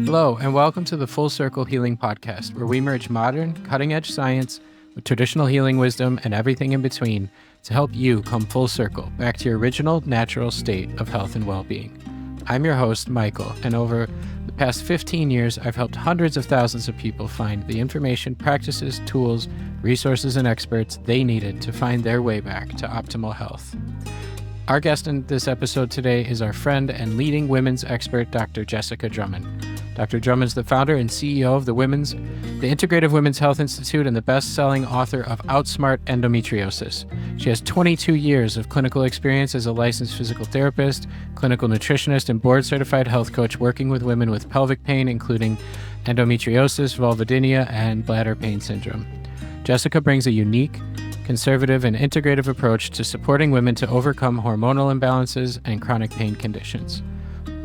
Hello, and welcome to the Full Circle Healing Podcast, where we merge modern, cutting-edge science with traditional healing wisdom and everything in between to help you come full circle back to your original, natural state of health and well-being. I'm your host, Michael, and over the past 15 years, I've helped hundreds of thousands of people find the information, practices, tools, resources, and experts they needed to find their way back to optimal health. Our guest in this episode today is our friend and leading women's expert, Dr. Jessica Drummond. Dr. Drummond is the founder and CEO of the Integrative Women's Health Institute and the best-selling author of Outsmart Endometriosis. She has 22 years of clinical experience as a licensed physical therapist, clinical nutritionist, and board-certified health coach working with women with pelvic pain, including endometriosis, vulvodynia, and bladder pain syndrome. Jessica brings a unique, conservative, and integrative approach to supporting women to overcome hormonal imbalances and chronic pain conditions.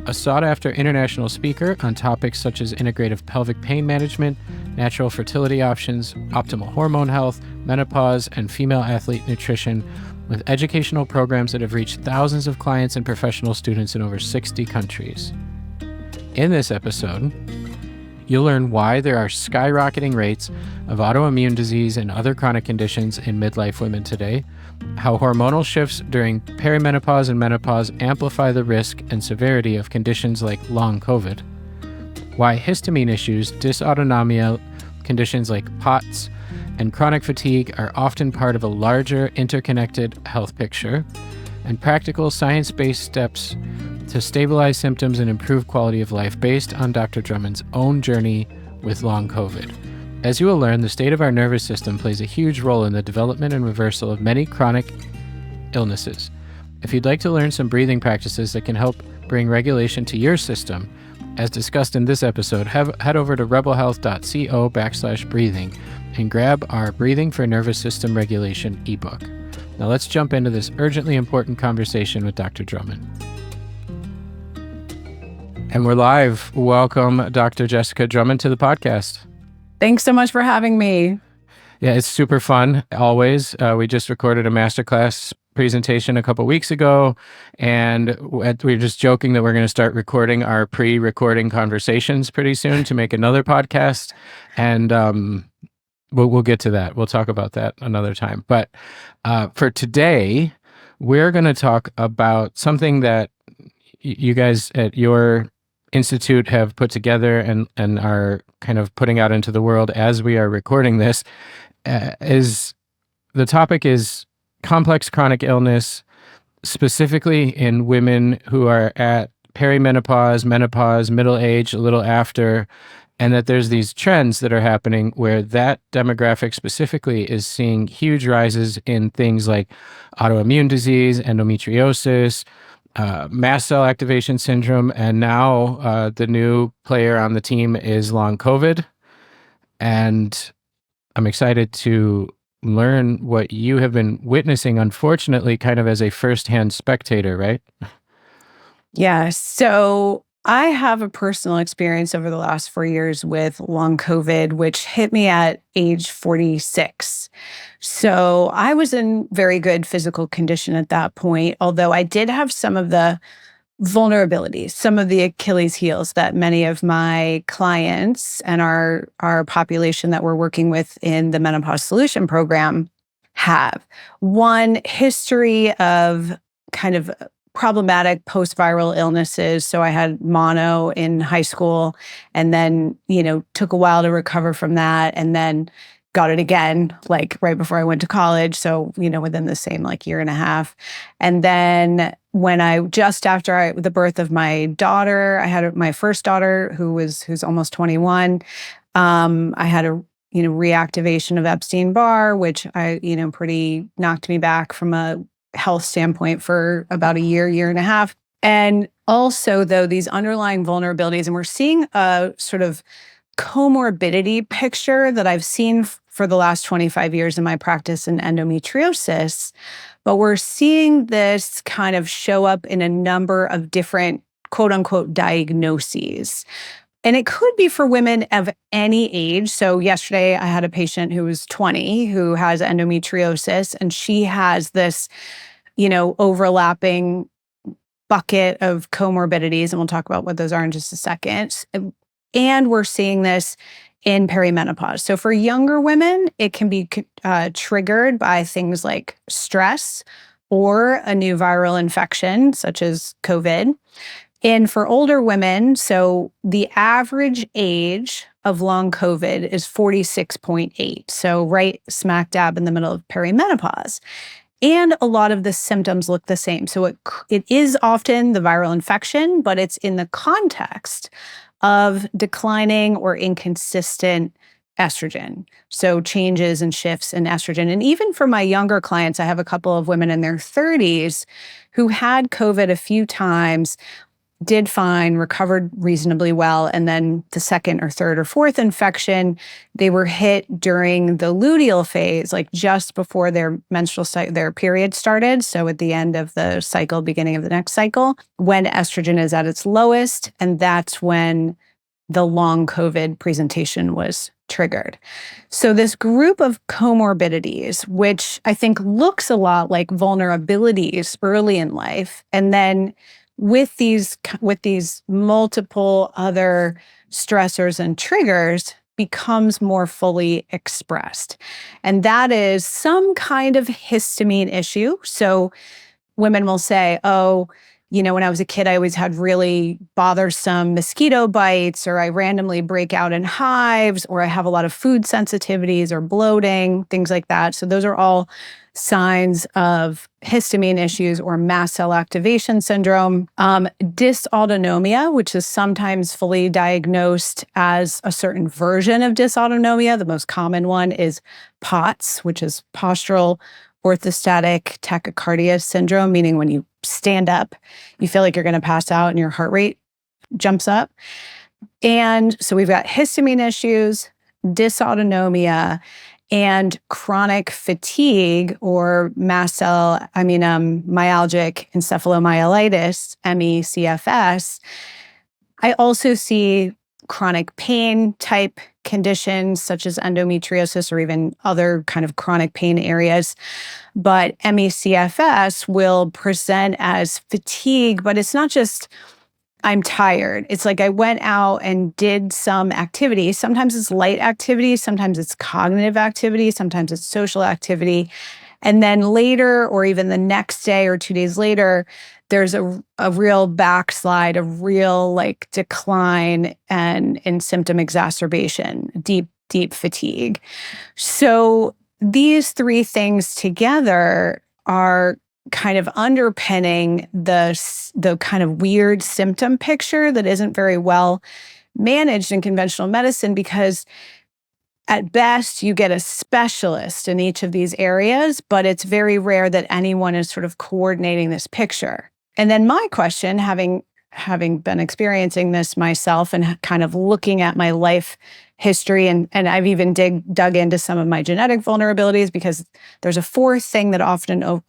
A sought-after international speaker on topics such as integrative pelvic pain management, natural fertility options, optimal hormone health, menopause, and female athlete nutrition, with educational programs that have reached thousands of clients and professional students in over 60 countries. In this episode, you'll learn why there are skyrocketing rates of autoimmune disease and other chronic conditions in midlife women today, how hormonal shifts during perimenopause and menopause amplify the risk and severity of conditions like long COVID, why histamine issues, dysautonomia, conditions like POTS, and chronic fatigue are often part of a larger interconnected health picture, and practical science-based steps to stabilize symptoms and improve quality of life based on Dr. Drummond's own journey with long COVID. As you will learn, the state of our nervous system plays a huge role in the development and reversal of many chronic illnesses. If you'd like to learn some breathing practices that can help bring regulation to your system, as discussed in this episode, head over to rebelhealth.co/breathing and grab our Breathing for Nervous System Regulation ebook. Now let's jump into this urgently important conversation with Dr. Drummond. And we're live. Welcome, Dr. Jessica Drummond, to the podcast. Thanks so much for having me. Yeah, it's super fun, always. We just recorded a masterclass presentation a couple weeks ago, and we were just joking that we're going to start recording our pre-recording conversations pretty soon to make another podcast, and we'll get to that. We'll talk about that another time. But for today, we're going to talk about something that you guys at your institute have put together and are kind of putting out into the world as we are recording this. The topic is complex chronic illness, specifically in women who are at perimenopause, menopause, middle age, a little after, and that there's these trends that are happening where that demographic specifically is seeing huge rises in things like autoimmune disease, endometriosis, mast cell activation syndrome, and now the new player on the team is long COVID. And I'm excited to learn what you have been witnessing, unfortunately, kind of as a firsthand spectator, right? Yeah. So I have a personal experience over the last 4 years with long COVID, which hit me at age 46. So I was in very good physical condition at that point, although I did have some of the vulnerabilities, some of the Achilles heels that many of my clients and our population that we're working with in the Menopause Solution Program have. One, history of kind of problematic post-viral illnesses. So I had mono in high school and then, took a while to recover from that and then got it again, like right before I went to college. So, within the same year and a half. And then just after the birth of my daughter, I had my first daughter who's almost 21. I had a reactivation of Epstein-Barr, which pretty knocked me back from a health standpoint for about a year and a half. And also, though, these underlying vulnerabilities, and we're seeing a sort of comorbidity picture that I've seen for the last 25 years in my practice in endometriosis, but we're seeing this kind of show up in a number of different quote unquote diagnoses. And it could be for women of any age. So yesterday I had a patient who was 20 who has endometriosis, and she has this, overlapping bucket of comorbidities. And we'll talk about what those are in just a second. And we're seeing this in perimenopause. So for younger women, it can be triggered by things like stress or a new viral infection, such as COVID. And for older women, so the average age of long COVID is 46.8. So right smack dab in the middle of perimenopause. And a lot of the symptoms look the same. So it is often the viral infection, but it's in the context of declining or inconsistent estrogen. So changes and shifts in estrogen. And even for my younger clients, I have a couple of women in their 30s who had COVID a few times, did fine, recovered reasonably well. And then the second or third or fourth infection, they were hit during the luteal phase, like just before their their period started. So at the end of the cycle, beginning of the next cycle, when estrogen is at its lowest. And that's when the long COVID presentation was triggered. So this group of comorbidities, which I think looks a lot like vulnerabilities early in life, and then with these multiple other stressors and triggers becomes more fully expressed. And that is some kind of histamine issue. So women will say, oh, when I was a kid, I always had really bothersome mosquito bites, or I randomly break out in hives, or I have a lot of food sensitivities or bloating, things like that. So those are all signs of histamine issues or mast cell activation syndrome. Dysautonomia, which is sometimes fully diagnosed as a certain version of dysautonomia. The most common one is POTS, which is postural orthostatic tachycardia syndrome, meaning when you stand up, you feel like you're going to pass out and your heart rate jumps up. And so we've got histamine issues, dysautonomia, and chronic fatigue or myalgic encephalomyelitis, MECFS. I also see chronic pain type conditions such as endometriosis or even other kind of chronic pain areas. But MECFS will present as fatigue, but it's not just I'm tired. It's like I went out and did some activity. Sometimes it's light activity, sometimes it's cognitive activity, sometimes it's social activity. And then later, or even the next day or 2 days later, there's a real backslide, a real decline and in symptom exacerbation, deep fatigue. So these three things together are kind of underpinning the kind of weird symptom picture that isn't very well managed in conventional medicine, because at best you get a specialist in each of these areas, but it's very rare that anyone is sort of coordinating this picture. And then my question, having been experiencing this myself and kind of looking at my life history, and I've even dug into some of my genetic vulnerabilities, because there's a fourth thing that often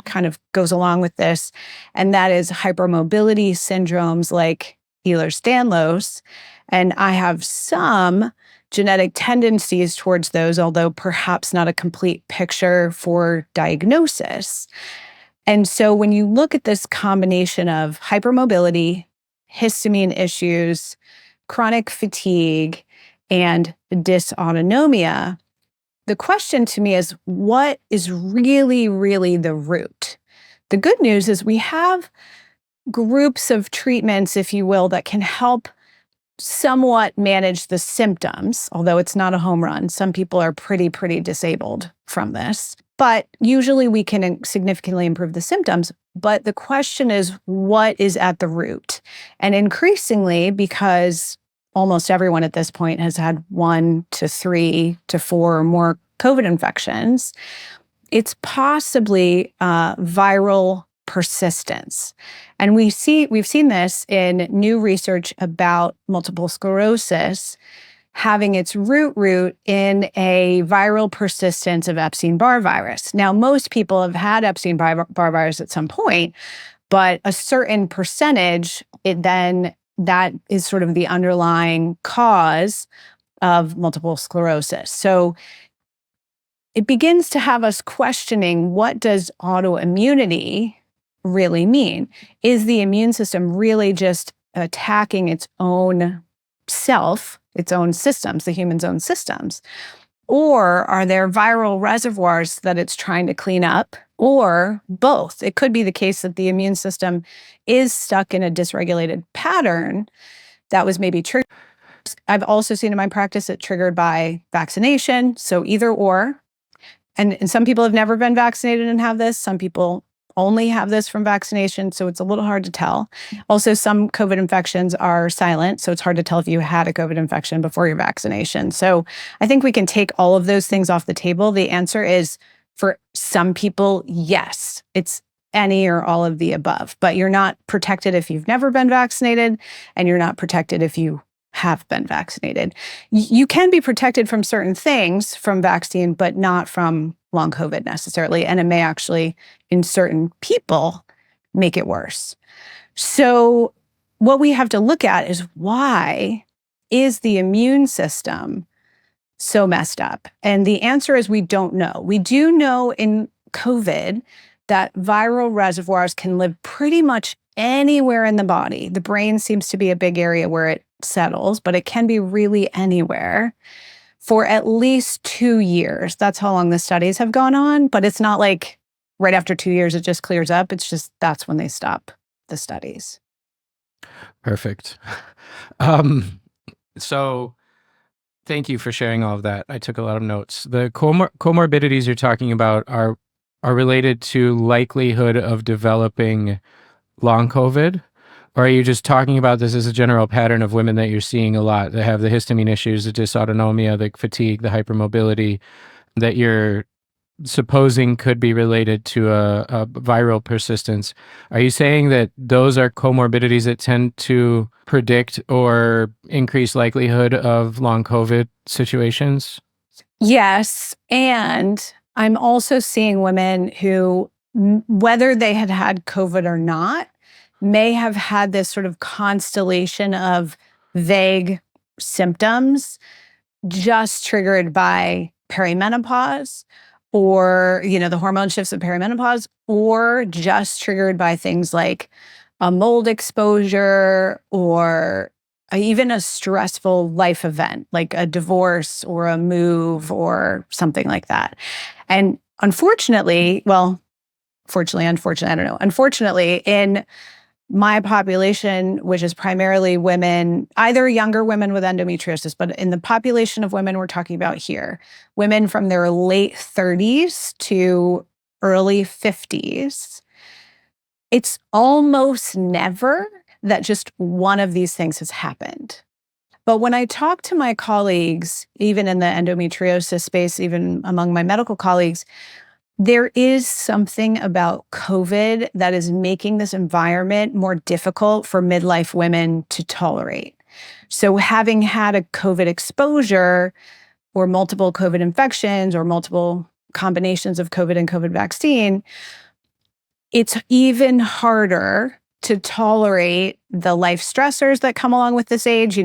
kind of goes along with this, and that is hypermobility syndromes like Ehlers-Danlos. And I have some genetic tendencies towards those, although perhaps not a complete picture for diagnosis. And so when you look at this combination of hypermobility, histamine issues, chronic fatigue, and dysautonomia, the question to me is, what is really, really the root? The good news is we have groups of treatments, if you will, that can help somewhat manage the symptoms, although it's not a home run. Some people are pretty disabled from this. But usually we can significantly improve the symptoms. But the question is, what is at the root? And increasingly, because almost everyone at this point has had 1 to 3 to 4 or more COVID infections, it's possibly viral persistence. And we've seen this in new research about multiple sclerosis having its root in a viral persistence of Epstein-Barr virus. Now, most people have had Epstein-Barr virus at some point, but a certain percentage, that is sort of the underlying cause of multiple sclerosis. So it begins to have us questioning, what does autoimmunity really mean? Is the immune system really just attacking its own self, its own systems, the human's own systems? Or are there viral reservoirs that it's trying to clean up? Or both. It could be the case that the immune system is stuck in a dysregulated pattern that was maybe triggered. I've also seen in my practice it triggered by vaccination. So either or. And some people have never been vaccinated and have this. Some people only have this from vaccination. So it's a little hard to tell. Also, some COVID infections are silent. So it's hard to tell if you had a COVID infection before your vaccination. So I think we can take all of those things off the table. The answer is for some people, yes, it's any or all of the above. But you're not protected if you've never been vaccinated, and you're not protected if you have been vaccinated. You can be protected from certain things from vaccine, but not from long COVID necessarily. And it may actually, in certain people, make it worse. So what we have to look at is, why is the immune system so messed up? And the answer is, we don't know. We do know in COVID that viral reservoirs can live pretty much anywhere in the body. The brain seems to be a big area where it settles, but it can be really anywhere for at least 2 years. That's how long the studies have gone on, but it's not like right after 2 years it just clears up. It's just that's when they stop the studies. Perfect. So thank you for sharing all of that. I took a lot of notes. The comorbidities you're talking about are related to likelihood of developing long COVID? Or are you just talking about this as a general pattern of women that you're seeing a lot that have the histamine issues, the dysautonomia, the fatigue, the hypermobility, that you're supposing could be related to a viral persistence? Are you saying that those are comorbidities that tend to predict or increase likelihood of long COVID situations? Yes. And I'm also seeing women who, whether they had had COVID or not, may have had this sort of constellation of vague symptoms just triggered by perimenopause, or, the hormone shifts of perimenopause, or just triggered by things like a mold exposure, or even a stressful life event like a divorce or a move or something like that. And unfortunately, unfortunately, I don't know. Unfortunately, in my population, which is primarily women, either younger women with endometriosis, but in the population of women we're talking about here, women from their late 30s to early 50s, it's almost never that just one of these things has happened. But when I talk to my colleagues, even in the endometriosis space, even among my medical colleagues, there is something about COVID that is making this environment more difficult for midlife women to tolerate. So having had a COVID exposure, or multiple COVID infections, or multiple combinations of COVID and COVID vaccine, it's even harder to tolerate the life stressors that come along with this age,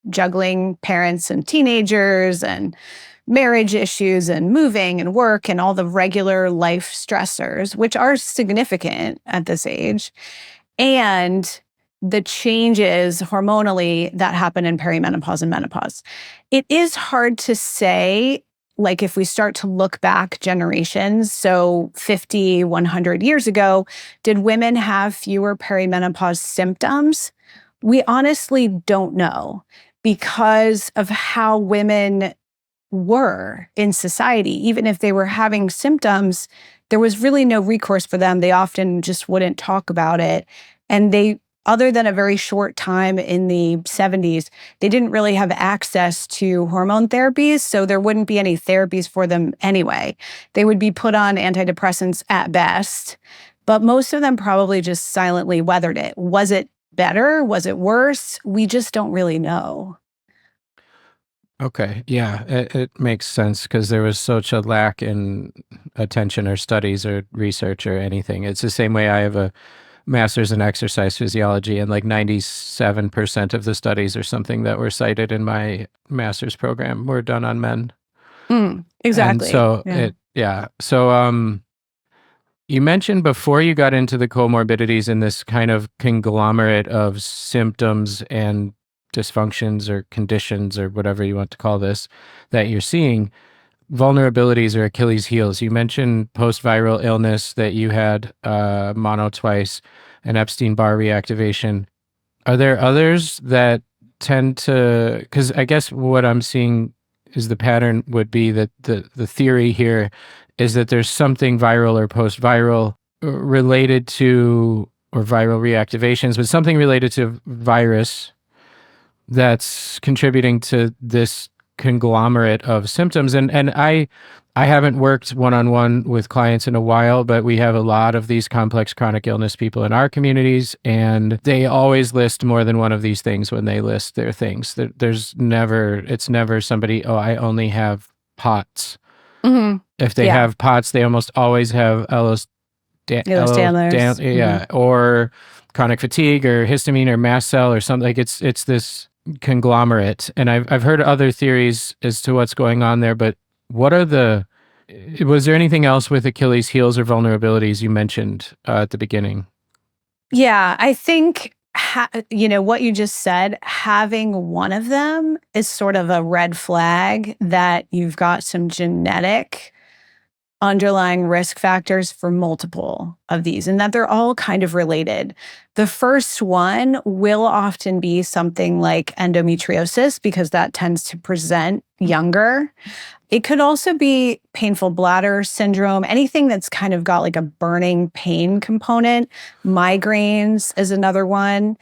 juggling parents and teenagers and marriage issues and moving and work and all the regular life stressors, which are significant at this age, and the changes hormonally that happen in perimenopause and menopause. It is hard to say, like if we start to look back generations, so 50, 100 years ago, did women have fewer perimenopause symptoms? We honestly don't know, because of how women were in society. Even if they were having symptoms, there was really no recourse for them. They often just wouldn't talk about it. And they, other than a very short time in the 70s, they didn't really have access to hormone therapies. So there wouldn't be any therapies for them anyway. They would be put on antidepressants at best, but most of them probably just silently weathered it. Was it better? Was it worse? We just don't really know. Okay. Yeah, it makes sense because there was such a lack in attention or studies or research or anything. It's the same way I have a master's in exercise physiology, and like 97% of the studies or something that were cited in my master's program were done on men. Exactly. And so So you mentioned before you got into the comorbidities in this kind of conglomerate of symptoms and dysfunctions or conditions or whatever you want to call this that you're seeing, vulnerabilities are Achilles' heels. You mentioned post-viral illness, that you had mono twice, and Epstein-Barr reactivation. Are there others that tend to, because I guess what I'm seeing is the pattern would be that the theory here is that there's something viral or post-viral related to, or viral reactivations, but something related to virus that's contributing to this conglomerate of symptoms. And I haven't worked one-on-one with clients in a while, but we have a lot of these complex chronic illness people in our communities, and they always list more than one of these things when they list their things. It's never somebody, oh, I only have POTS. Mm-hmm. If they have POTS, they almost always have Ehlers-Danlos. or chronic fatigue or histamine or mast cell or something. Like it's this conglomerate. And I've heard other theories as to what's going on there, but was there anything else with Achilles' heels or vulnerabilities you mentioned at the beginning? Yeah, I think, what you just said, having one of them is sort of a red flag that you've got some genetic underlying risk factors for multiple of these, and that they're all kind of related. The first one will often be something like endometriosis, because that tends to present younger. It could also be painful bladder syndrome, anything that's kind of got like a burning pain component. Migraines is another one.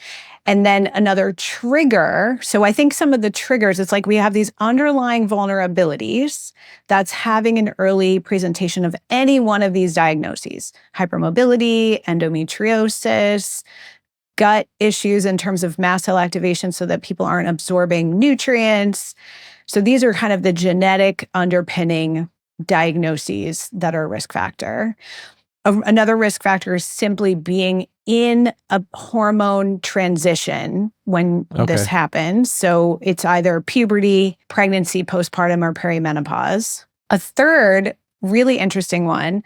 And then another trigger. So I think some of the triggers, it's like we have these underlying vulnerabilities that's having an early presentation of any one of these diagnoses: hypermobility, endometriosis, gut issues in terms of mast cell activation so that people aren't absorbing nutrients. So these are kind of the genetic underpinning diagnoses that are a risk factor. Another risk factor is simply being in a hormone transition when this happens. So it's either puberty, pregnancy, postpartum, or perimenopause. A third really interesting one,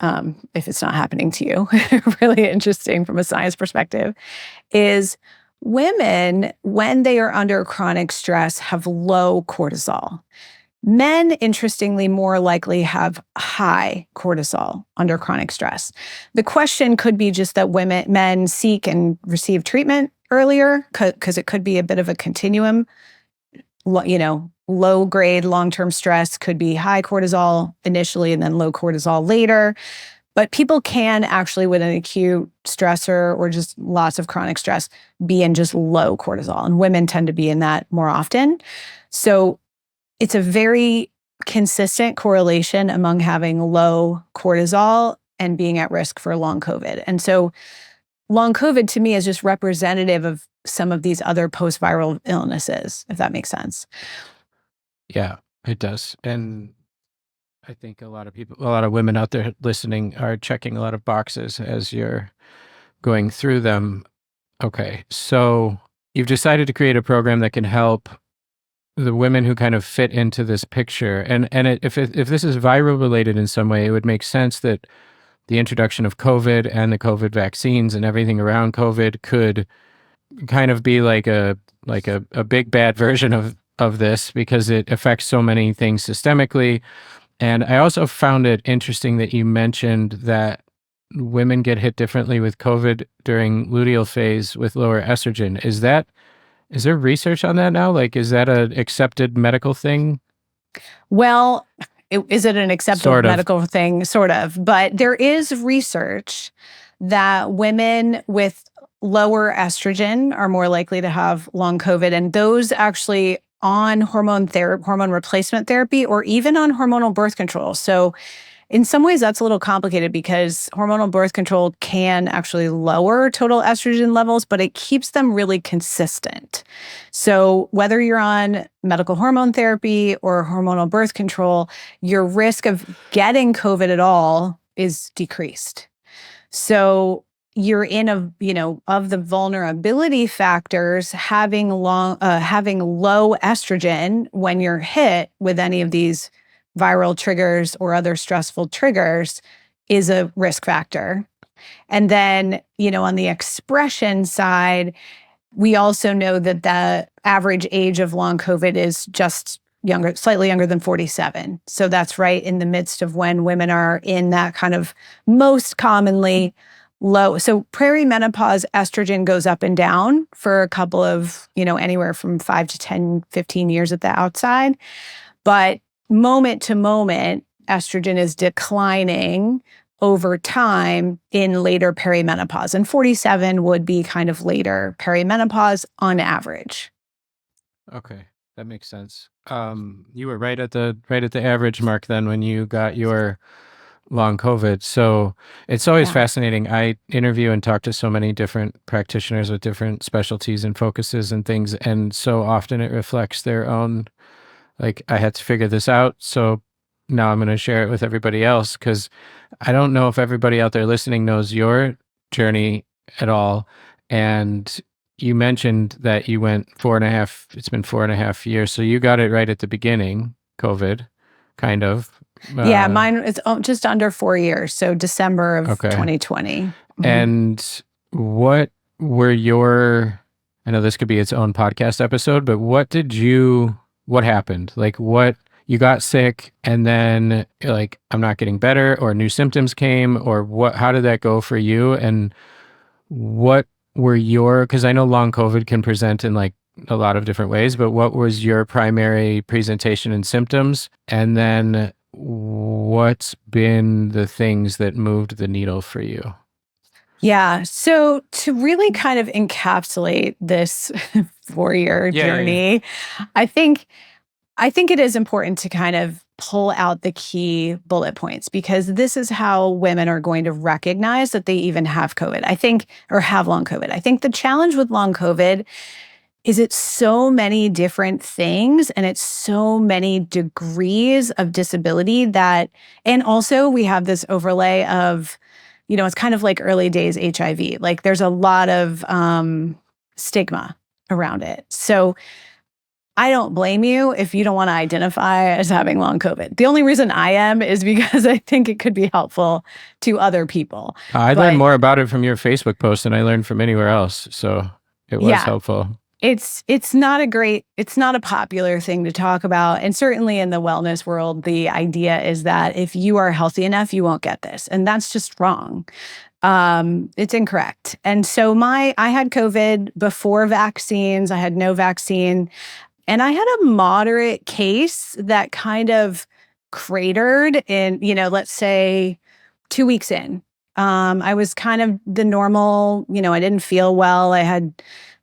if it's not happening to you, really interesting from a science perspective, is women, when they are under chronic stress, have low cortisol. Men, interestingly, more likely have high cortisol under chronic stress. The question could be just that men seek and receive treatment earlier, because it could be a bit of a continuum. Low grade long-term stress could be high cortisol initially and then low cortisol later. But people can actually, with an acute stressor or just lots of chronic stress, be in just low cortisol. And women tend to be in that more often. So it's a very consistent correlation among having low cortisol and being at risk for long COVID. And so long COVID to me is just representative of some of these other post-viral illnesses, if that makes sense. Yeah, it does. And I think a lot of women out there listening are checking a lot of boxes as you're going through them. Okay, so you've decided to create a program that can help the women who kind of fit into this picture. And if this is viral related in some way, it would make sense that the introduction of COVID and the COVID vaccines and everything around COVID could kind of be like a big bad version of this, because it affects so many things systemically. And I also found it interesting that you mentioned that women get hit differently with COVID during luteal phase with lower estrogen. Is there research on that now? Like, is that an accepted medical thing? Well, is it an accepted medical thing? Sort of. But there is research that women with lower estrogen are more likely to have long COVID. And those actually on hormone replacement therapy, or even on hormonal birth control. So in some ways, that's a little complicated, because hormonal birth control can actually lower total estrogen levels, but it keeps them really consistent. So whether you're on medical hormone therapy or hormonal birth control, your risk of getting COVID at all is decreased. So you're in of the vulnerability factors, having low estrogen when you're hit with any of these viral triggers or other stressful triggers is a risk factor. And then, on the expression side, we also know that the average age of long COVID is just younger, slightly younger than 47. So that's right in the midst of when women are in that kind of most commonly low. So perimenopause estrogen goes up and down for a couple of, anywhere from 5 to 10, 15 years at the outside. But moment to moment, estrogen is declining over time in later perimenopause. And 47 would be kind of later perimenopause on average. Okay, that makes sense. You were right at the average mark then when you got your long COVID. So it's always fascinating. I interview and talk to so many different practitioners with different specialties and focuses and things, and so often it reflects their own, like, I had to figure this out, so now I'm going to share it with everybody else, because I don't know if everybody out there listening knows your journey at all. And you mentioned that you went it's been 4.5 years. So you got it right at the beginning, COVID, kind of. Yeah, mine is just under 4 years. So December of 2020. Mm-hmm. And what were I know this could be its own podcast episode, but what happened? Like, you got sick and then you're like, I'm not getting better, or new symptoms came, or how did that go for you? And what were because I know long COVID can present in like a lot of different ways, but what was your primary presentation and symptoms? And then what's been the things that moved the needle for you? Yeah. So to really kind of encapsulate this 4-year journey, I think it is important to kind of pull out the key bullet points, because this is how women are going to recognize that they even have COVID, or have long COVID. I think the challenge with long COVID is it's so many different things and it's so many degrees of disability and also we have this overlay of, it's kind of like early days HIV. Like there's a lot of stigma around it. So I don't blame you if you don't want to identify as having long COVID. The only reason I am is because I think it could be helpful to other people. I learned more about it from your Facebook post than I learned from anywhere else. So it was helpful. It's not a popular thing to talk about. And certainly in the wellness world, the idea is that if you are healthy enough, you won't get this. And that's just wrong. It's incorrect. And so I had COVID before vaccines. I had no vaccine. And I had a moderate case that kind of cratered in, let's say 2 weeks in. I was kind of the normal, I didn't feel well.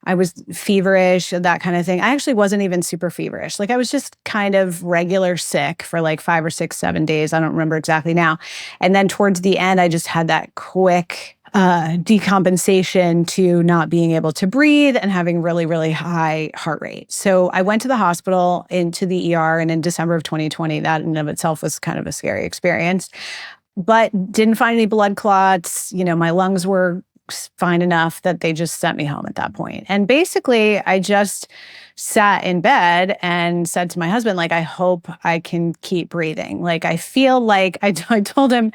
I was feverish, that kind of thing. I actually wasn't even super feverish. Like I was just kind of regular sick for like 5 or 6, 7 days. I don't remember exactly now. And then towards the end, I just had that quick decompensation to not being able to breathe and having really, really high heart rate. So I went to the hospital, into the ER, and in December of 2020, that in and of itself was kind of a scary experience, but didn't find any blood clots. My lungs were fine enough that they just sent me home at that point. And basically, I just sat in bed and said to my husband, like, I hope I can keep breathing. Like, I feel like, I told him,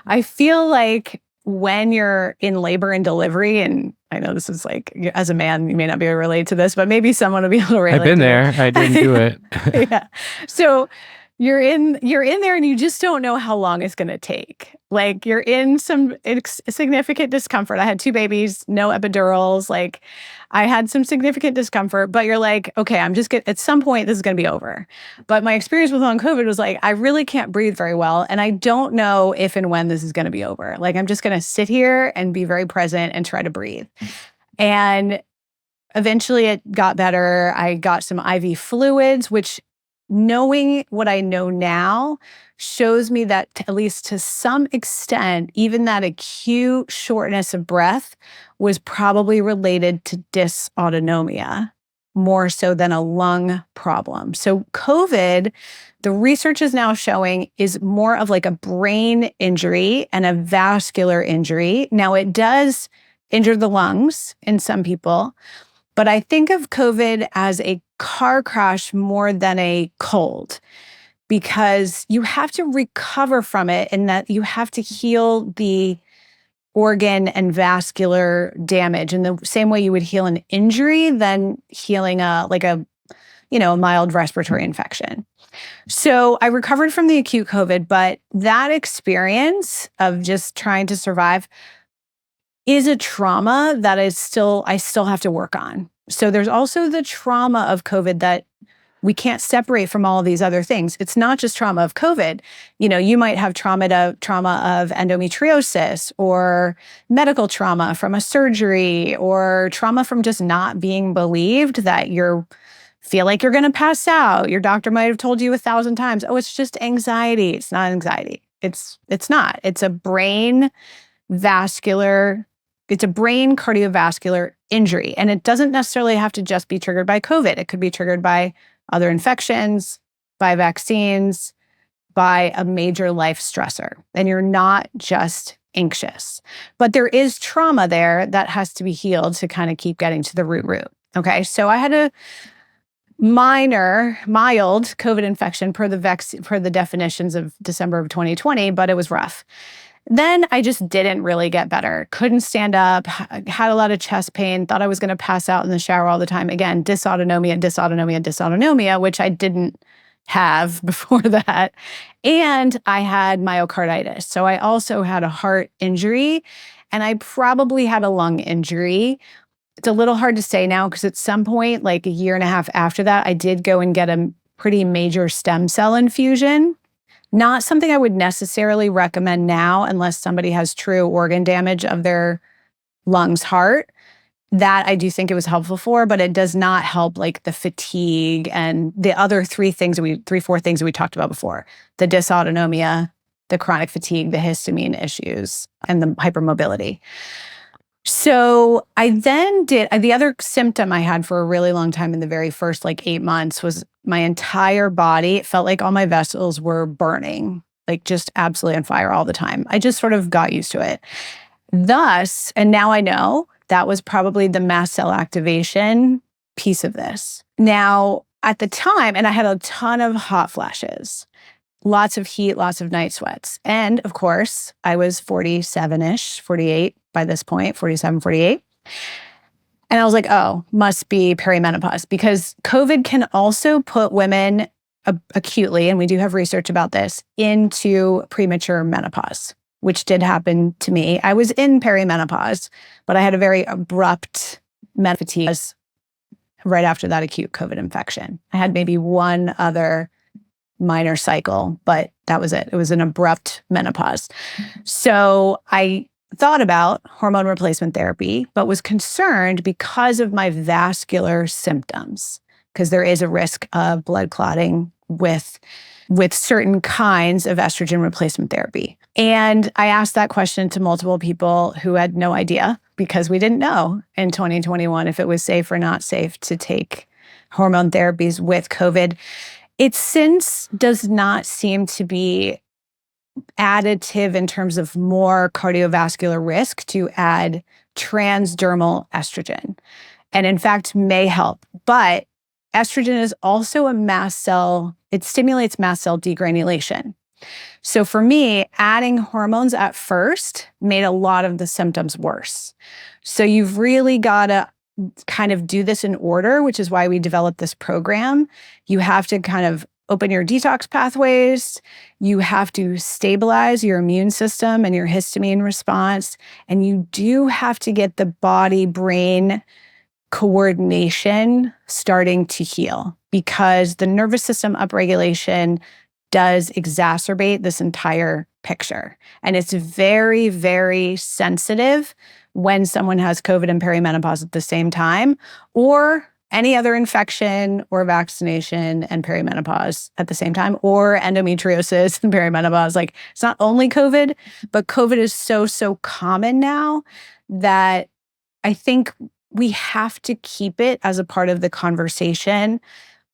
I feel like when you're in labor and delivery, and I know this is like, as a man, you may not be able to relate to this, but maybe someone will be able to relate. I've been there. I didn't do it. Yeah. So you're in there and you just don't know how long it's going to take. Like you're in some significant discomfort. I had 2 babies, no epidurals. Like I had some significant discomfort, but you're like, okay, at some point this is going to be over. But my experience with long COVID was like, I really can't breathe very well. And I don't know if and when this is going to be over. Like I'm just going to sit here and be very present and try to breathe. And eventually it got better. I got some IV fluids, which, knowing what I know now, shows me that at least to some extent, even that acute shortness of breath was probably related to dysautonomia more so than a lung problem. So COVID, the research is now showing, is more of like a brain injury and a vascular injury. Now it does injure the lungs in some people, but I think of COVID as a car crash more than a cold, because you have to recover from it and that you have to heal the organ and vascular damage. In the same way you would heal an injury, then healing a mild respiratory infection. So I recovered from the acute COVID, but that experience of just trying to survive is a trauma that I still have to work on. So there's also the trauma of COVID that we can't separate from all of these other things. It's not just trauma of COVID. You might have trauma of endometriosis, or medical trauma from a surgery, or trauma from just not being believed that you feel like you're going to pass out. Your doctor might have told you 1,000 times, oh, it's just anxiety. It's not anxiety. It's not. It's a brain cardiovascular injury. And it doesn't necessarily have to just be triggered by COVID. It could be triggered by other infections, by vaccines, by a major life stressor. And you're not just anxious. But there is trauma there that has to be healed to kind of keep getting to the root. Okay, so I had a mild COVID infection per the definitions of December of 2020, but it was rough. Then I just didn't really get better. Couldn't stand up, had a lot of chest pain, thought I was going to pass out in the shower all the time. Again, dysautonomia, which I didn't have before that. And I had myocarditis. So I also had a heart injury, and I probably had a lung injury. It's a little hard to say now because at some point, like a year and a half after that, I did go and get a pretty major stem cell infusion. Not something I would necessarily recommend now unless somebody has true organ damage of their lungs, heart. That I do think it was helpful for, but it does not help like the fatigue and the other four things that we talked about before. The dysautonomia, the chronic fatigue, the histamine issues, and the hypermobility. So I then the other symptom I had for a really long time in the very first 8 months was my entire body. It felt like all my vessels were burning, like just absolutely on fire all the time. I just sort of got used to it. Thus, and now I know that was probably the mast cell activation piece of this. Now, at the time, and I had a ton of hot flashes, lots of heat, lots of night sweats. And of course, I was 47-ish, 48 by this point, 47, 48. And I was like, oh, must be perimenopause, because COVID can also put women acutely, and we do have research about this, into premature menopause, which did happen to me. I was in perimenopause, but I had a very abrupt menopause right after that acute COVID infection. I had maybe one other minor cycle, but that was it. It was an abrupt menopause. So I thought about hormone replacement therapy, but was concerned because of my vascular symptoms, because there is a risk of blood clotting with certain kinds of estrogen replacement therapy. And I asked that question to multiple people who had no idea, because we didn't know in 2021 if it was safe or not safe to take hormone therapies with COVID. It since does not seem to be additive in terms of more cardiovascular risk to add transdermal estrogen, and in fact may help. But estrogen is also a mast cell, it stimulates mast cell degranulation. So for me, adding hormones at first made a lot of the symptoms worse. So you've really got to kind of do this in order, which is why we developed this program. You have to kind of open your detox pathways. You have to stabilize your immune system and your histamine response. And you do have to get the body-brain coordination starting to heal, because the nervous system upregulation does exacerbate this entire picture. And it's very, very sensitive when someone has COVID and perimenopause at the same time, or any other infection or vaccination and perimenopause at the same time, or endometriosis and perimenopause. Like, it's not only COVID, but COVID is so common now that I think we have to keep it as a part of the conversation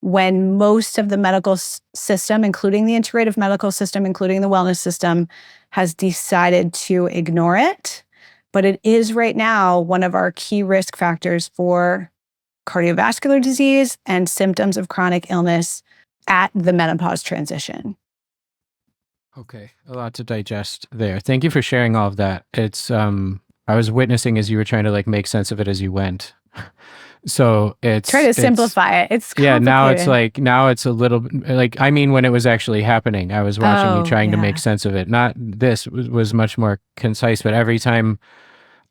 when most of the medical system, including the integrative medical system, including the wellness system, has decided to ignore it. But it is right now one of our key risk factors for cardiovascular disease and symptoms of chronic illness at the menopause transition. Okay, a lot to digest there. Thank you for sharing all of that. It's I was witnessing as you were trying to like make sense of it as you went. So Try to simplify it. It's yeah, complicated. now it's a little like, I mean, when it was actually happening, I was watching you Oh, trying to make yeah. sense of it. Not this was much more concise, but every time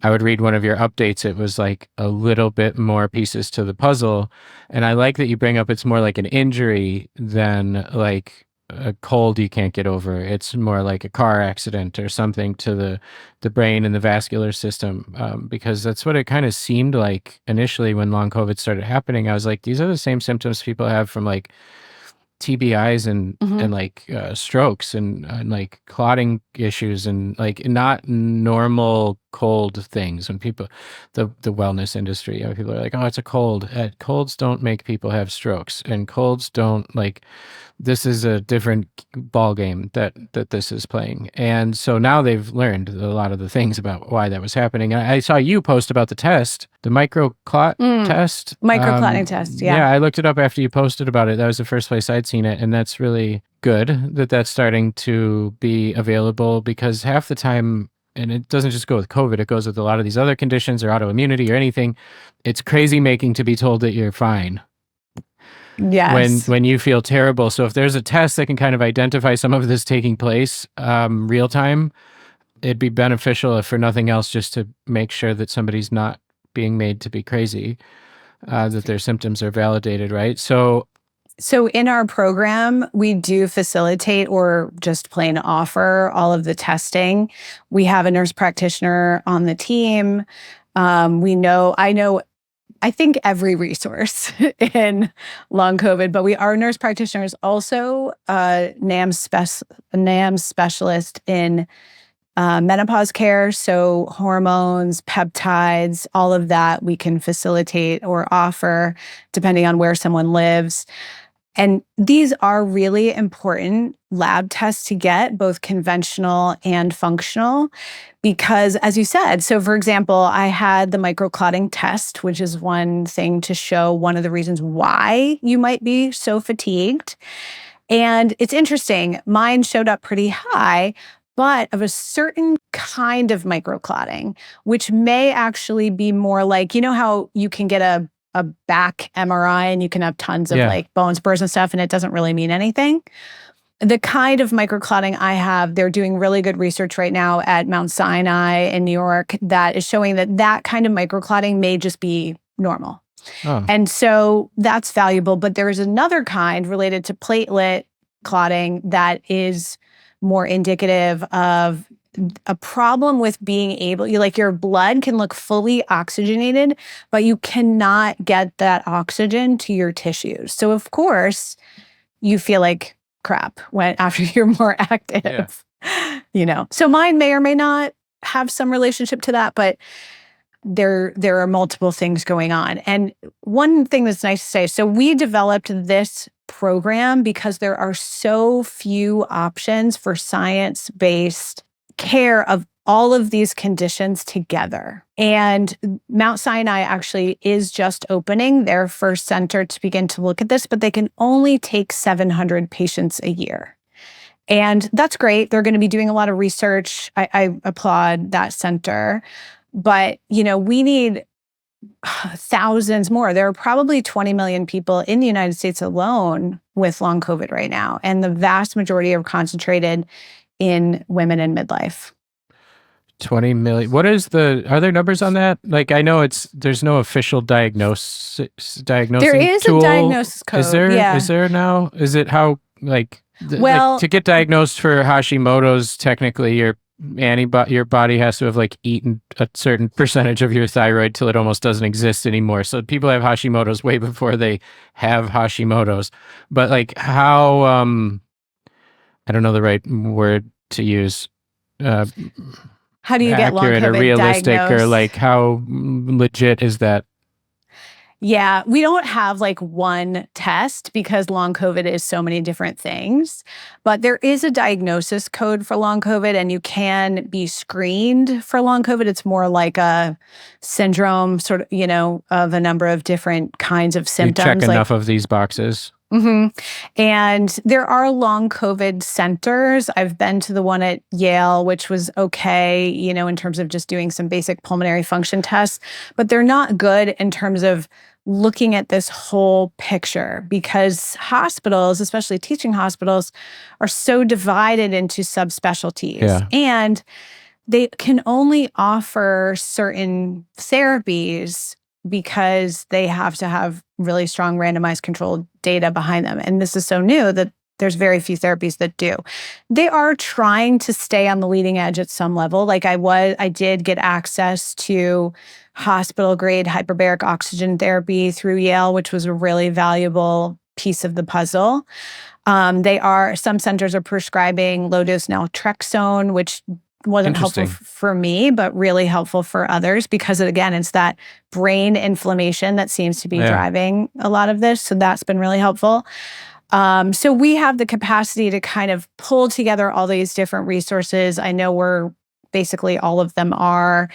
I would read one of your updates, it was like a little bit more pieces to the puzzle. And I like that you bring up it's more like an injury than like a cold you can't get over. It's more like a car accident or something to the brain and the vascular system, because that's what it kind of seemed like initially when long COVID started happening. I was like, these are the same symptoms people have from like TBIs and Mhm. like strokes and like clotting issues and like not normal cold things. When people, the wellness industry, people are like, oh, it's a cold. Colds don't make people have strokes, and colds don't like. This is a different ball game that this is playing, and so now they've learned a lot of the things about why that was happening. I saw you post about the test, the microclot Mm. test. Microclotting test. Yeah. Yeah, I looked it up after you posted about it. That was the first place I'd seen it, and that's really good that that's starting to be available, because half the time, and it doesn't just go with COVID, it goes with a lot of these other conditions or autoimmunity or anything. It's crazy making to be told that you're fine Yes. when you feel terrible. So if there's a test that can kind of identify some of this taking place real time, it'd be beneficial, if for nothing else, just to make sure that somebody's not being made to be crazy, that their symptoms are validated, right? So in our program, we do facilitate or just plain offer all of the testing. We have a nurse practitioner on the team. I think every resource in long COVID, but our nurse practitioner is also a NAM specialist in menopause care. So hormones, peptides, all of that we can facilitate or offer depending on where someone lives. And these are really important lab tests to get, both conventional and functional, because as you said, so for example, I had the microclotting test, which is one thing to show one of the reasons why you might be so fatigued. And it's interesting, mine showed up pretty high, but of a certain kind of microclotting, which may actually be more like, you know how you can get a back MRI and you can have tons of yeah. like bone spurs and stuff, and it doesn't really mean anything. The kind of microclotting I have, they're doing really good research right now at Mount Sinai in New York that is showing that that kind of microclotting may just be normal. Oh, And so that's valuable. But there is another kind related to platelet clotting that is more indicative of a problem with being able, your blood can look fully oxygenated, but you cannot get that oxygen to your tissues. So of course, you feel like crap when after you're more active. yeah. So mine may or may not have some relationship to that, but there are multiple things going on. And one thing that's nice to say, so we developed this program because there are so few options for science-based care of all of these conditions together. And Mount Sinai actually is just opening their first center to begin to look at this, but they can only take 700 patients a year. And that's great. They're going to be doing a lot of research. I applaud that center. But, we need thousands more. There are probably 20 million people in the United States alone with long COVID right now. And the vast majority are concentrated in women in midlife. 20 million. Are there numbers on that? Like, I know there's no official diagnosing There is a tool. diagnosis code. Is there now? Is it how, like, Well, to get diagnosed for Hashimoto's, technically your body has to have like eaten a certain percentage of your thyroid till it almost doesn't exist anymore. So people have Hashimoto's way before they have Hashimoto's. But like how, I don't know the right word to use. how do you get long Accurate or COVID realistic, or diagnosed? like how legit is that? Yeah, we don't have like one test because long COVID is so many different things, but there is a diagnosis code for long COVID and you can be screened for long COVID. It's more like a syndrome sort of, of a number of different kinds of You check symptoms. enough of these boxes. And there are long COVID centers. I've been to the one at Yale, which was okay, in terms of just doing some basic pulmonary function tests, but they're not good in terms of looking at this whole picture because hospitals, especially teaching hospitals, are so divided into subspecialties. Yeah. And they can only offer certain therapies because they have to have really strong randomized controlled data behind them. And this is so new that there's very few therapies that do. They are trying to stay on the leading edge at some level. Like I did get access to hospital grade hyperbaric oxygen therapy through Yale, which was a really valuable piece of the puzzle. Some centers are prescribing low dose naltrexone, which wasn't helpful for me, but really helpful for others because, again, it's that brain inflammation that seems to be driving a lot of this. So that's been really helpful. So we have the capacity to kind of pull together all these different resources. I know basically all of them are.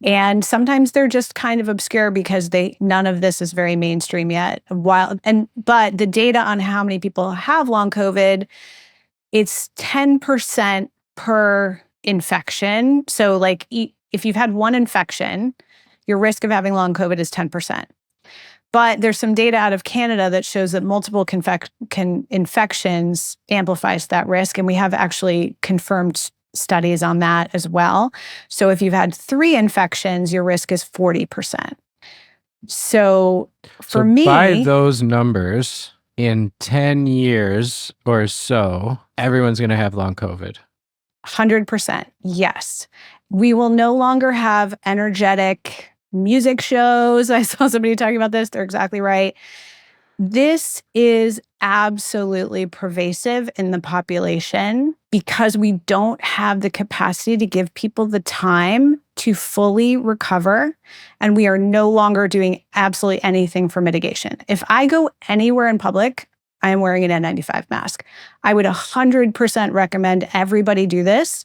And sometimes they're just kind of obscure because none of this is very mainstream yet. But the data on how many people have long COVID, it's 10% per infection. So like if you've had one infection, your risk of having long COVID is 10%. But there's some data out of Canada that shows that multiple infections amplifies that risk. And we have actually confirmed studies on that as well. So if you've had 3 infections, your risk is 40%. So for me, by those numbers, in 10 years or so, everyone's going to have long COVID. 100%. Yes. We will no longer have energetic music shows. I saw somebody talking about this. They're exactly right. This is absolutely pervasive in the population because we don't have the capacity to give people the time to fully recover. And we are no longer doing absolutely anything for mitigation. If I go anywhere in public, I am wearing an N95 mask. I would 100% recommend everybody do this,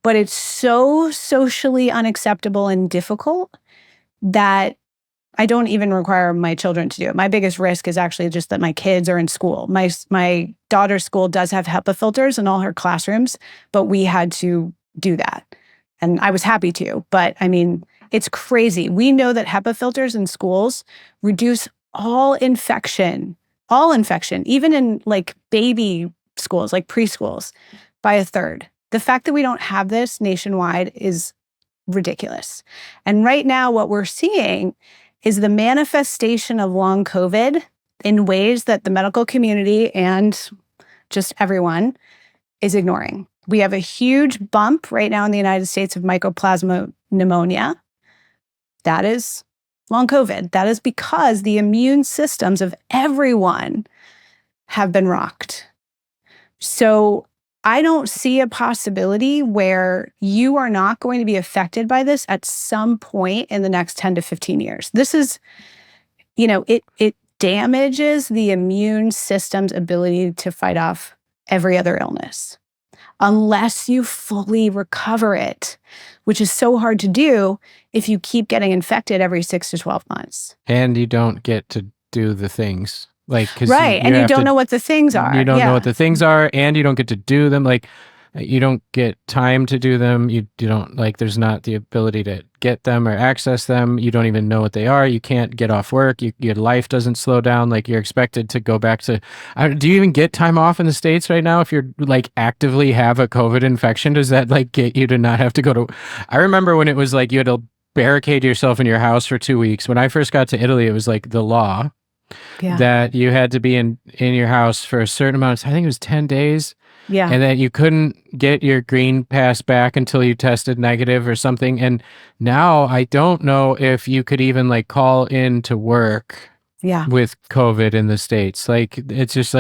but it's so socially unacceptable and difficult that I don't even require my children to do it. My biggest risk is actually just that my kids are in school. My daughter's school does have HEPA filters in all her classrooms, but we had to do that. And I was happy to, but I mean, it's crazy. We know that HEPA filters in schools reduce all infection, even in like baby schools, like preschools, by a third. The fact that we don't have this nationwide is ridiculous. And right now, what we're seeing is the manifestation of long COVID in ways that the medical community and just everyone is ignoring. We have a huge bump right now in the United States of mycoplasma pneumonia. That is long COVID. That is because the immune systems of everyone have been rocked. So I don't see a possibility where you are not going to be affected by this at some point in the next 10 to 15 years. This is, it damages the immune system's ability to fight off every other illness unless you fully recover it, which is so hard to do if you keep getting infected every 6 to 12 months. And you don't get to do the things. Right. And you don't know what the things are. You don't know what the things are, and you don't get to do them. Like, you don't get time to do them. You don't, there's not the ability to get them or access them. You don't even know what they are. You can't get off work. Your life doesn't slow down. Like, you're expected to go back to, do you even get time off in the States right now? If you're actively have a COVID infection, does that get you to not have to go to, I remember when it was you had to barricade yourself in your house for 2 weeks. When I first got to Italy, it was the law. Yeah. That you had to be in your house for a certain amount of time. I think it was 10 days. Yeah. And that you couldn't get your green pass back until you tested negative or something. And now I don't know if you could even call in to work with COVID in the States. It's just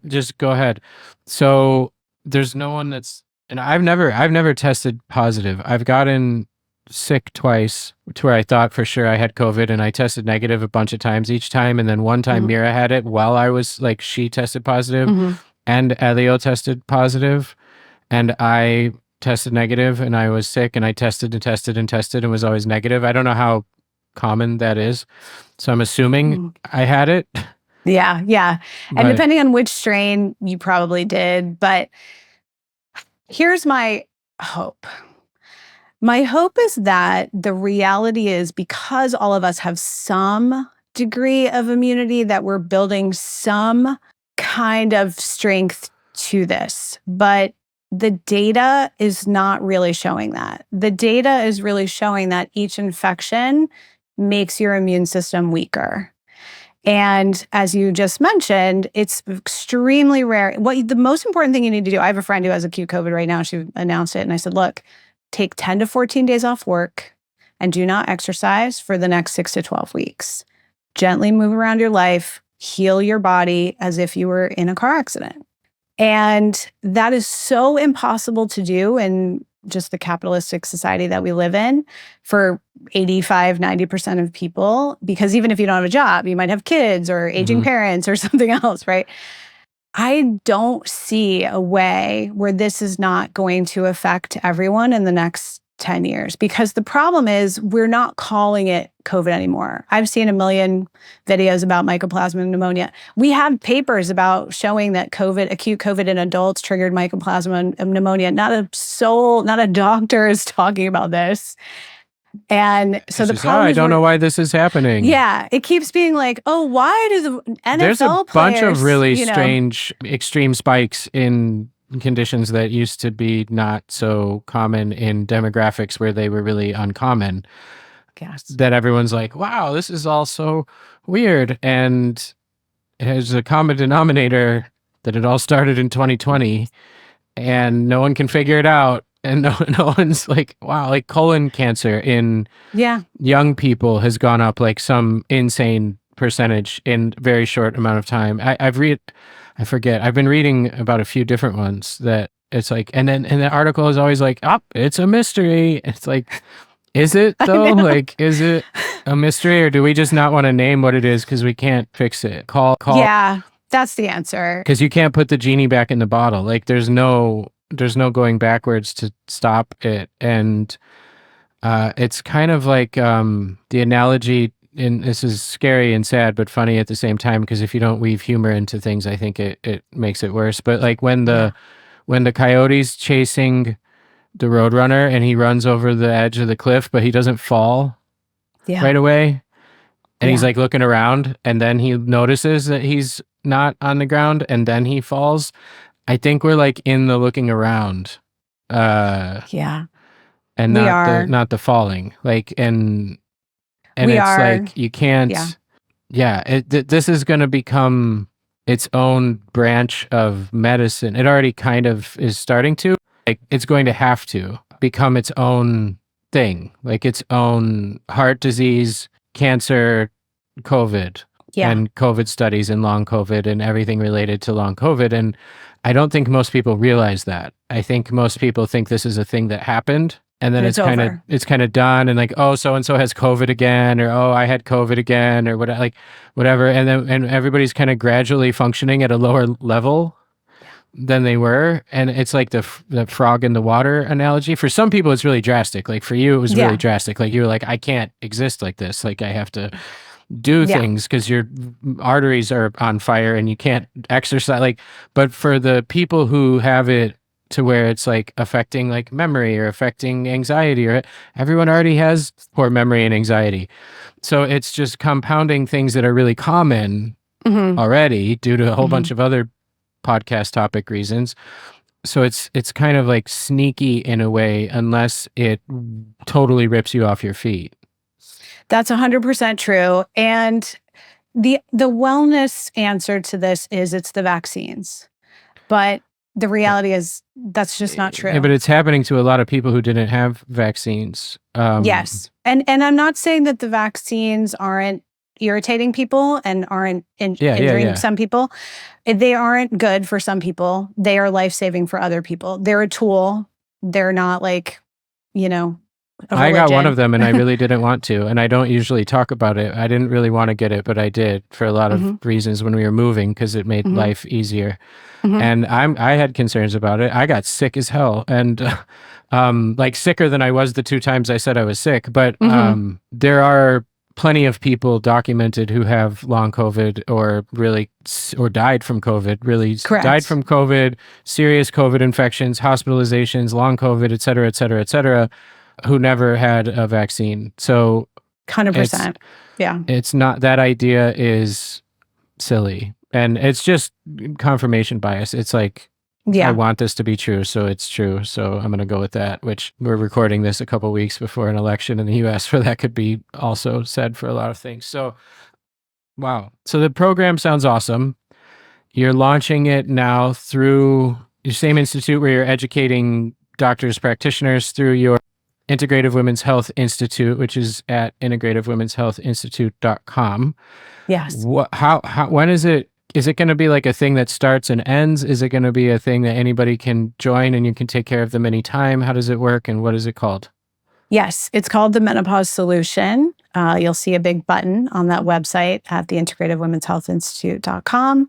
just go ahead. So there's no one and I've never tested positive. I've gotten sick twice to where I thought for sure I had COVID, and I tested negative a bunch of times each time. And then one time Mira had it while I was she tested positive and Elio tested positive, and I tested negative, and I was sick, and I tested and tested and tested and was always negative. I don't know how common that is. So I'm assuming I had it. Yeah, yeah. And But depending on which strain, you probably did. But here's my hope. My hope is that the reality is, because all of us have some degree of immunity, that we're building some kind of strength to this. But the data is not really showing that. The data is really showing that each infection makes your immune system weaker. And as you just mentioned, it's extremely rare. The most important thing you need to do, I have a friend who has acute COVID right now. She announced it. And I said, look, take 10 to 14 days off work and do not exercise for the next 6 to 12 weeks. Gently move around your life, heal your body as if you were in a car accident. And that is so impossible to do in just the capitalistic society that we live in for 85, 90% of people, because even if you don't have a job, you might have kids or aging parents or something else, right? I don't see a way where this is not going to affect everyone in the next 10 years, because the problem is we're not calling it COVID anymore. I've seen a million videos about mycoplasma pneumonia. We have papers about showing that acute COVID in adults triggered mycoplasma pneumonia. Not a doctor is talking about this. And so the problem I is, don't know why this is happening. Yeah, it keeps being like, oh, why do the NFL There's a players, bunch of really strange extreme spikes in conditions that used to be not so common in demographics where they were really uncommon. Yes. That everyone's like, wow, this is all so weird. And it has a common denominator that it all started in 2020 and no one can figure it out. And no one's like, wow, like colon cancer in young people has gone up like some insane percentage in a very short amount of time. I forget. I've been reading about a few different ones that it's like, and the article is always like, it's a mystery. It's like, is it though? Like, is it a mystery, or do we just not want to name what it is because we can't fix it? Call. Yeah, that's the answer. Because you can't put the genie back in the bottle. Like, there's no going backwards to stop it. And it's kind of like the analogy, and this is scary and sad but funny at the same time, because if you don't weave humor into things, I think it makes it worse. But like when the coyote's chasing the roadrunner and he runs over the edge of the cliff, but he doesn't fall right away, and he's like looking around, and then he notices that he's not on the ground, and then he falls. I think we're like in the looking around, and not the falling. Like, and it's like you can't. This is going to become its own branch of medicine. It already kind of is starting to. Like, it's going to have to become its own thing, like its own heart disease, cancer, COVID, and COVID studies and long COVID and everything related to long COVID. And I don't think most people realize that. I think most people think this is a thing that happened, and then it's kind of done, and like, oh, so and so has COVID again, or oh, I had COVID again, or whatever, and everybody's kind of gradually functioning at a lower level than they were. And it's like the frog in the water analogy. For some people, it's really drastic. Like for you, it was really drastic. Like you were like, I can't exist like this. Like I have to do things because your arteries are on fire and you can't exercise. Like, but for the people who have it to where it's like affecting like memory or affecting anxiety, or everyone already has poor memory and anxiety. So it's just compounding things that are really common already due to a whole bunch of other podcast topic reasons. So it's kind of like sneaky in a way, unless it totally rips you off your feet. That's 100% true. And the wellness answer to this is it's the vaccines. But the reality is that's just not true. Yeah, but it's happening to a lot of people who didn't have vaccines. Yes. And I'm not saying that the vaccines aren't irritating people and aren't injuring some people. They aren't good for some people. They are life-saving for other people. They're a tool. They're not like, I got one of them and I really didn't want to. And I don't usually talk about it. I didn't really want to get it, but I did for a lot of reasons when we were moving, because it made life easier. And I had concerns about it. I got sick as hell, and like sicker than I was the 2 times I said I was sick. But there are plenty of people documented who have long COVID or died from COVID, Correct. died from COVID, serious COVID infections, hospitalizations, long COVID, et cetera, who never had a vaccine. So 100%. It's not, that idea is silly. And it's just confirmation bias. It's like, I want this to be true, so it's true. So I'm going to go with that, which we're recording this a couple weeks before an election in the US where that could be also said for a lot of things. So, wow. So the program sounds awesome. You're launching it now through your same institute where you're educating doctors, practitioners through your Integrative Women's Health Institute, which is at integrativewomen'shealthinstitute.com. Yes. When is it going to be like a thing that starts and ends? Is it going to be a thing that anybody can join and you can take care of them anytime? How does it work and what is it called? Yes, it's called the Menopause Solution. You'll see a big button on that website at the integrativewomenshealthinstitute.com.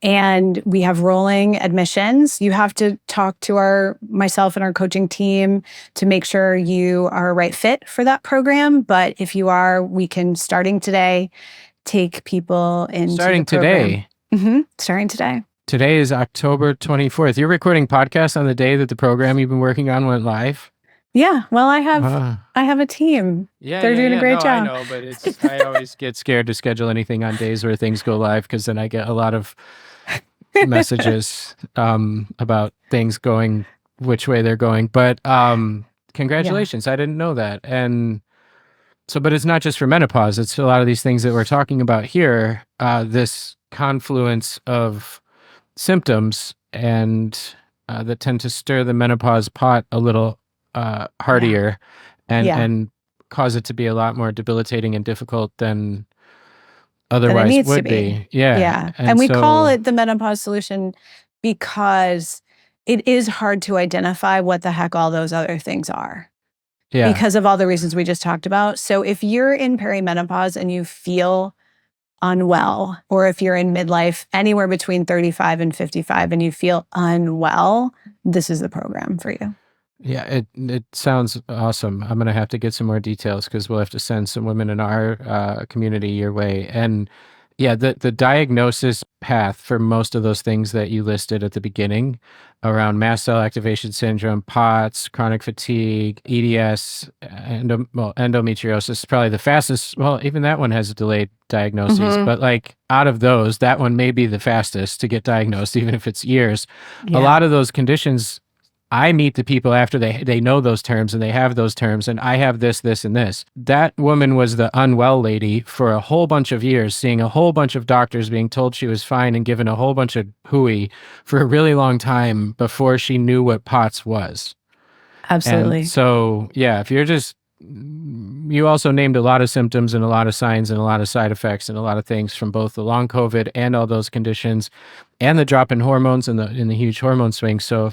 And we have rolling admissions. You have to talk to myself and our coaching team to make sure you are a right fit for that program. But if you are, we can, starting today, take people into Starting the program. Today? Mm-hmm. Starting today. Today is October 24th. You're recording podcasts on the day that the program you've been working on went live? Yeah, well, I have a team. They're doing a great job. I know, but I always get scared to schedule anything on days where things go live because then I get a lot of messages about things going which way they're going. But congratulations, I didn't know that. And so, but it's not just for menopause. It's a lot of these things that we're talking about here. This confluence of symptoms and that tend to stir the menopause pot a little hardier and cause it to be a lot more debilitating and difficult than otherwise would be. Yeah. And we call it the Menopause Solution because it is hard to identify what the heck all those other things are. Yeah. Because of all the reasons we just talked about. So if you're in perimenopause and you feel unwell, or if you're in midlife anywhere between 35 and 55 and you feel unwell, this is the program for you. Yeah, it sounds awesome. I'm going to have to get some more details because we'll have to send some women in our community your way. And yeah, the diagnosis path for most of those things that you listed at the beginning around mast cell activation syndrome, POTS, chronic fatigue, EDS, endometriosis is probably the fastest. Well, even that one has a delayed diagnosis, but like out of those, that one may be the fastest to get diagnosed, even if it's years. Yeah. A lot of those conditions, I meet the people after they know those terms and they have those terms and I have this, and this. That woman was the unwell lady for a whole bunch of years, seeing a whole bunch of doctors, being told she was fine and given a whole bunch of hooey for a really long time before she knew what POTS was. Absolutely. And so, yeah, if you're just, you also named a lot of symptoms and a lot of signs and a lot of side effects and a lot of things from both the long COVID and all those conditions and the drop in hormones and the huge hormone swings. So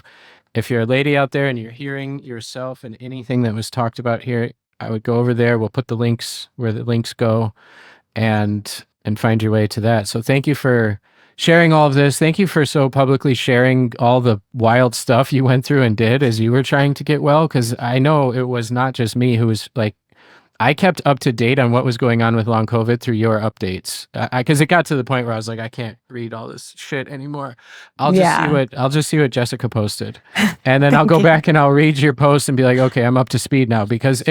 if you're a lady out there and you're hearing yourself and anything that was talked about here, I would go over there. We'll put the links where the links go and find your way to that. So thank you for sharing all of this. Thank you for so publicly sharing all the wild stuff you went through and did as you were trying to get well. Because I know it was not just me who was like, I kept up to date on what was going on with long COVID through your updates. Because it got to the point where I was like, I can't read all this shit anymore. I'll just see what Jessica posted, and then I'll go back and I'll read your post and be like, okay, I'm up to speed now, because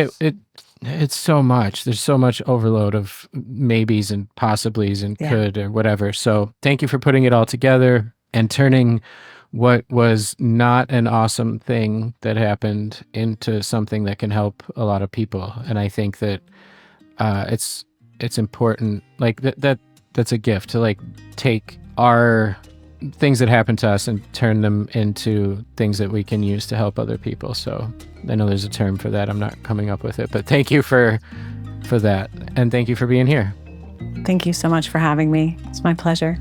it's so much. There's so much overload of maybes and possiblies and could or whatever. So thank you for putting it all together and turning what was not an awesome thing that happened into something that can help a lot of people. And I think that it's important, like that's a gift to like take our things that happen to us and turn them into things that we can use to help other people. So I know there's a term for that. I'm not coming up with it, but thank you for that. And thank you for being here. Thank you so much for having me. It's my pleasure.